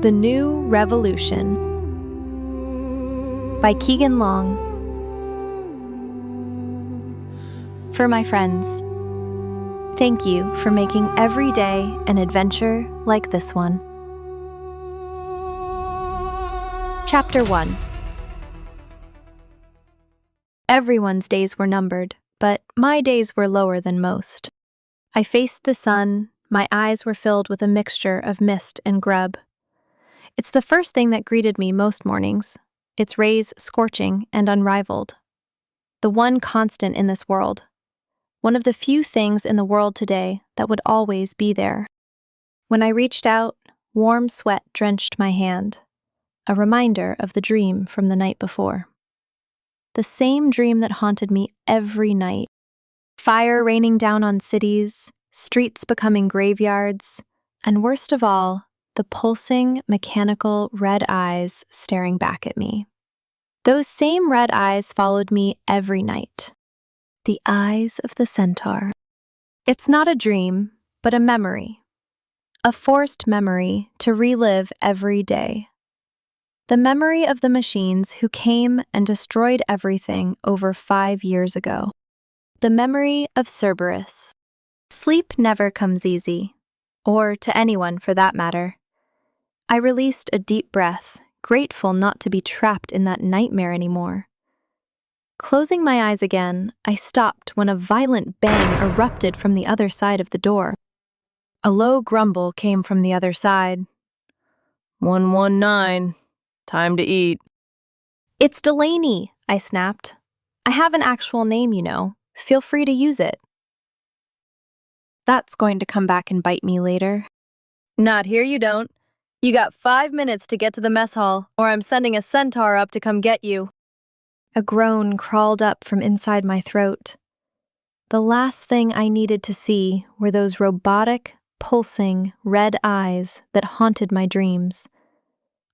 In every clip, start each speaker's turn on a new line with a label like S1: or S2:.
S1: The New Revolution by Keegan Long. For my friends, thank you for making every day an adventure like this one. Chapter 1. Everyone's days were numbered, but my days were lower than most. I faced the sun, my eyes were filled with a mixture of mist and grub. It's the first thing that greeted me most mornings, its rays scorching and unrivaled. The one constant in this world, one of the few things in the world today that would always be there. When I reached out, warm sweat drenched my hand, a reminder of the dream from the night before. The same dream that haunted me every night. Fire raining down on cities, streets becoming graveyards, and worst of all, the pulsing, mechanical red eyes staring back at me. Those same red eyes followed me every night. The eyes of the centaur. It's not a dream, but a memory. A forced memory to relive every day. The memory of the machines who came and destroyed everything over 5 years ago. The memory of Cerberus. Sleep never comes easy, or to anyone for that matter. I released a deep breath, grateful not to be trapped in that nightmare anymore. Closing my eyes again, I stopped when a violent bang erupted from the other side of the door. A low grumble came from the other side.
S2: 119. Time to eat.
S1: It's Delaney, I snapped. I have an actual name, you know. Feel free to use it. That's going to come back and bite me later.
S2: Not here, you don't. You got 5 minutes to get to the mess hall, or I'm sending a centaur up to come get you.
S1: A groan crawled up from inside my throat. The last thing I needed to see were those robotic, pulsing, red eyes that haunted my dreams,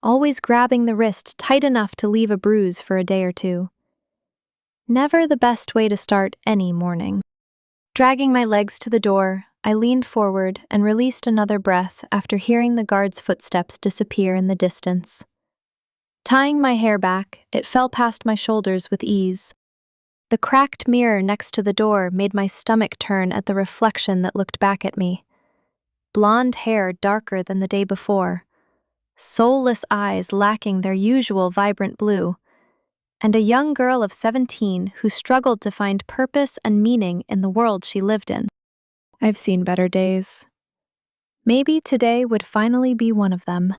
S1: always grabbing the wrist tight enough to leave a bruise for a day or two. Never the best way to start any morning. Dragging my legs to the door, I leaned forward and released another breath after hearing the guard's footsteps disappear in the distance. Tying my hair back, it fell past my shoulders with ease. The cracked mirror next to the door made my stomach turn at the reflection that looked back at me. Blonde hair darker than the day before, soulless eyes lacking their usual vibrant blue, and a young girl of 17 who struggled to find purpose and meaning in the world she lived in. I've seen better days. Maybe today would finally be one of them.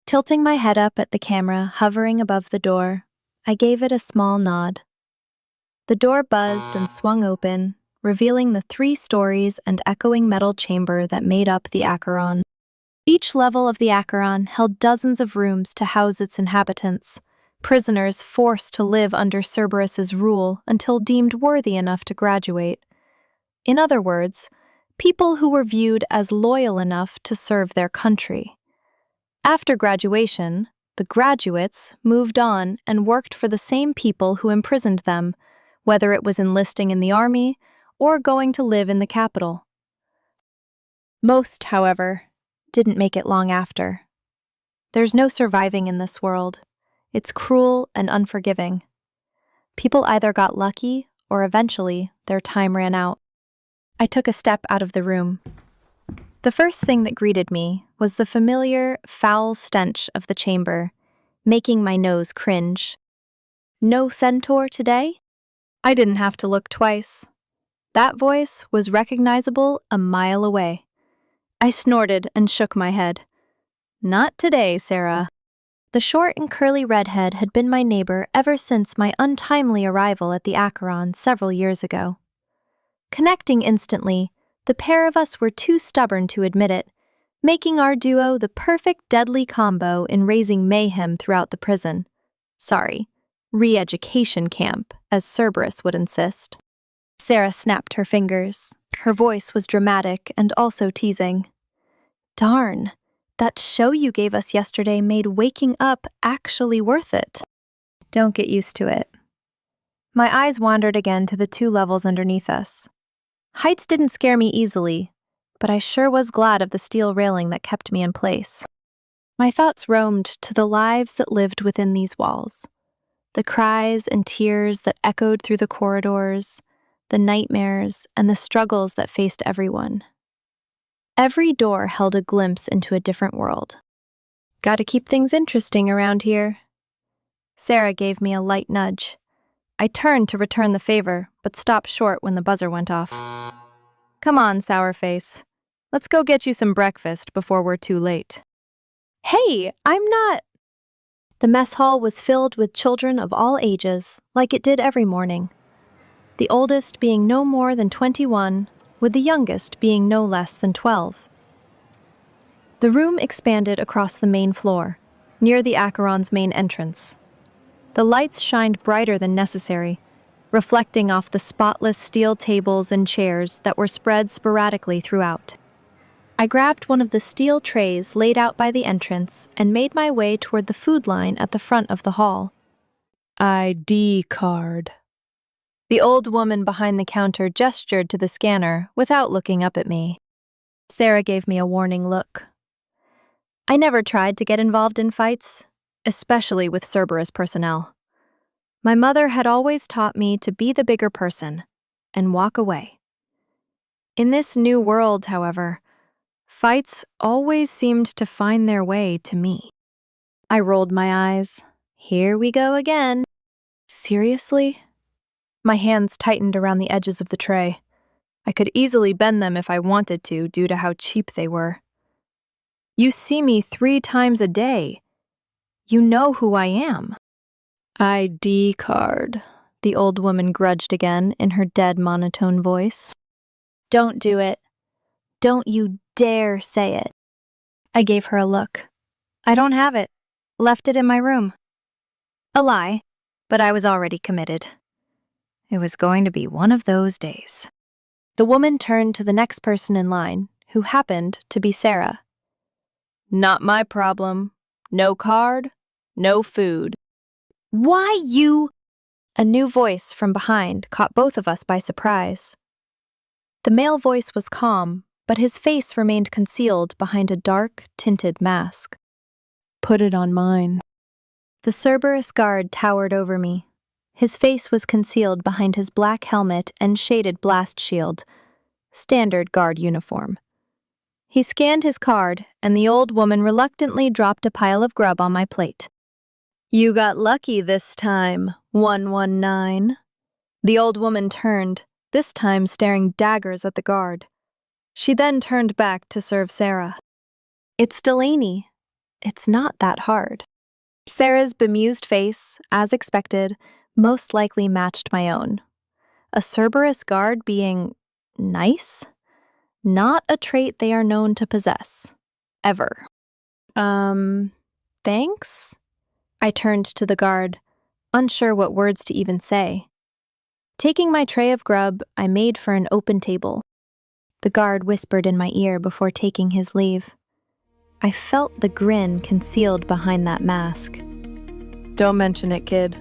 S1: Tilting my head up at the camera hovering above the door, I gave it a small nod. The door buzzed and swung open, revealing the 3 stories and echoing metal chamber that made up the Acheron. Each level of the Acheron held dozens of rooms to house its inhabitants, prisoners forced to live under Cerberus's rule until deemed worthy enough to graduate. In other words, people who were viewed as loyal enough to serve their country. After graduation, the graduates moved on and worked for the same people who imprisoned them, whether it was enlisting in the army or going to live in the capital. Most, however, didn't make it long after. There's no surviving in this world. It's cruel and unforgiving. People either got lucky or eventually their time ran out. I took a step out of the room. The first thing that greeted me was the familiar, foul stench of the chamber, making my nose cringe. No centaur today? I didn't have to look twice. That voice was recognizable a mile away. I snorted and shook my head. Not today, Sarah. The short and curly redhead had been my neighbor ever since my untimely arrival at the Acheron several years ago. Connecting instantly, the pair of us were too stubborn to admit it, making our duo the perfect deadly combo in raising mayhem throughout the prison. Sorry, re-education camp, as Cerberus would insist. Sarah snapped her fingers. Her voice was dramatic and also teasing. Darn, that show you gave us yesterday made waking up actually worth it. Don't get used to it. My eyes wandered again to the 2 levels underneath us. Heights didn't scare me easily, but I sure was glad of the steel railing that kept me in place. My thoughts roamed to the lives that lived within these walls, the cries and tears that echoed through the corridors, the nightmares and the struggles that faced everyone. Every door held a glimpse into a different world. Gotta keep things interesting around here. Sarah gave me a light nudge. I turned to return the favor, but stopped short when the buzzer went off.
S2: Come on, Sourface. Let's go get you some breakfast before we're too late.
S1: Hey, I'm not... The mess hall was filled with children of all ages, like it did every morning. The oldest being no more than 21, with the youngest being no less than 12. The room expanded across the main floor, near the Acheron's main entrance. The lights shined brighter than necessary, reflecting off the spotless steel tables and chairs that were spread sporadically throughout. I grabbed one of the steel trays laid out by the entrance and made my way toward the food line at the front of the hall.
S2: ID card.
S1: The old woman behind the counter gestured to the scanner without looking up at me. Sarah gave me a warning look. I never tried to get involved in fights, especially with Cerberus personnel. My mother had always taught me to be the bigger person and walk away. In this new world, however, fights always seemed to find their way to me. I rolled my eyes. Here we go again. Seriously? My hands tightened around the edges of the tray. I could easily bend them if I wanted to, due to how cheap they were. You see me 3 times a day. You know who I am. ID card, the old woman grudged again in her dead monotone voice. Don't do it. Don't you dare say it. I gave her a look. I don't have it. Left it in my room. A lie, but I was already committed. It was going to be one of those days. The woman turned to the next person in line, who happened to be Sarah.
S2: Not my problem. No card, no food.
S1: Why you? A new voice from behind caught both of us by surprise. The male voice was calm, but his face remained concealed behind a dark, tinted mask.
S2: Put it on mine.
S1: The Cerberus guard towered over me. His face was concealed behind his black helmet and shaded blast shield, standard guard uniform. He scanned his card, and the old woman reluctantly dropped a pile of grub on my plate. You got lucky this time, 119. The old woman turned, this time staring daggers at the guard. She then turned back to serve Sarah. It's Delaney. It's not that hard. Sarah's bemused face, as expected, most likely matched my own. A Cerberus guard being nice? Not a trait they are known to possess. Ever. Thanks? I turned to the guard, unsure what words to even say. Taking my tray of grub, I made for an open table. The guard whispered in my ear before taking his leave. I felt the grin concealed behind that mask.
S2: Don't mention it, kid.